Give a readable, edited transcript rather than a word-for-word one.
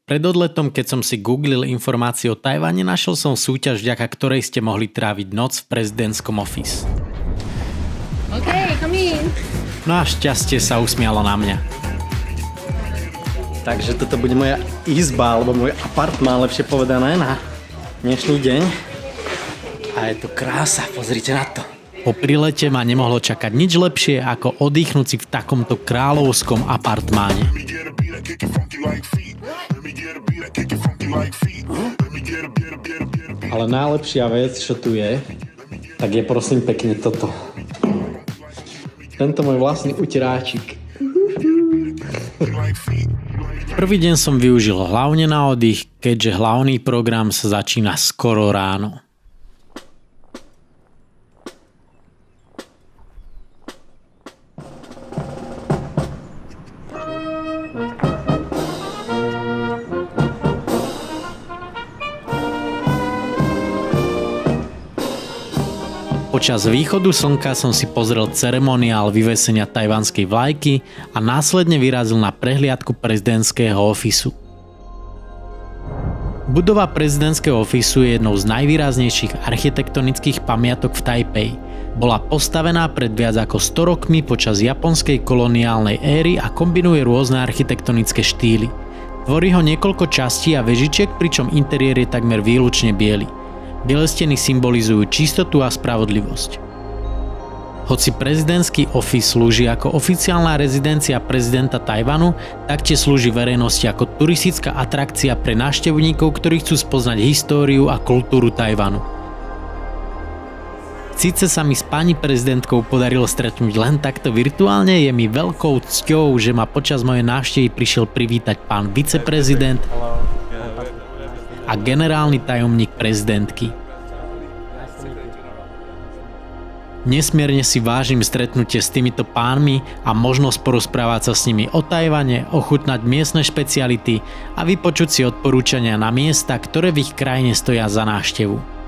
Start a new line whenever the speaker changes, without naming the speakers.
Pred odletom, keď som si googlil informácie o Tajvane, našiel som súťaž, vďaka ktorej ste mohli tráviť noc v prezidentskom office.
OK, come in.
No a šťastie sa usmialo na mňa. Takže toto bude moja izba, alebo môj apartmán, lepšie povedané, na dnešný deň. A je to krása, pozrite na to. Po prilete ma nemohlo čakať nič lepšie, ako oddychnúť si v takomto kráľovskom apartmáne. Ale najlepšia vec, čo tu je, tak je prosím pekne toto. Tento môj vlastný uteráčik. Prvý deň som využil hlavne na oddych, keďže hlavný program sa začína skoro ráno. Počas východu slnka som si pozrel ceremoniál vyvesenia tajvanskej vlajky a následne vyrazil na prehliadku prezidentského ofisu. Budova prezidentského ofisu je jednou z najvýraznejších architektonických pamiatok v Tajpej. Bola postavená pred viac ako 100 rokmi počas japonskej koloniálnej éry a kombinuje rôzne architektonické štýly. Tvorí ho niekoľko častí a vežičiek, pričom interiér je takmer výlučne biely. Biele steny symbolizujú čistotu a spravodlivosť. Hoci prezidentský office slúži ako oficiálna rezidencia prezidenta Tajvanu, taktiež slúži verejnosti ako turistická atrakcia pre návštevníkov, ktorí chcú spoznať históriu a kultúru Tajvanu. Síce sa mi s pani prezidentkou podarilo stretnúť len takto virtuálne, je mi veľkou cťou, že ma počas mojej návštevy prišiel privítať pán viceprezident a generálny tajomník prezidentky. Nesmierne si vážim stretnutie s týmito pánmi a možnosť porozprávať sa s nimi o Tajvane, ochutnať miestne špeciality a vypočuť si odporúčania na miesta, ktoré v ich krajine stoja za návštevu.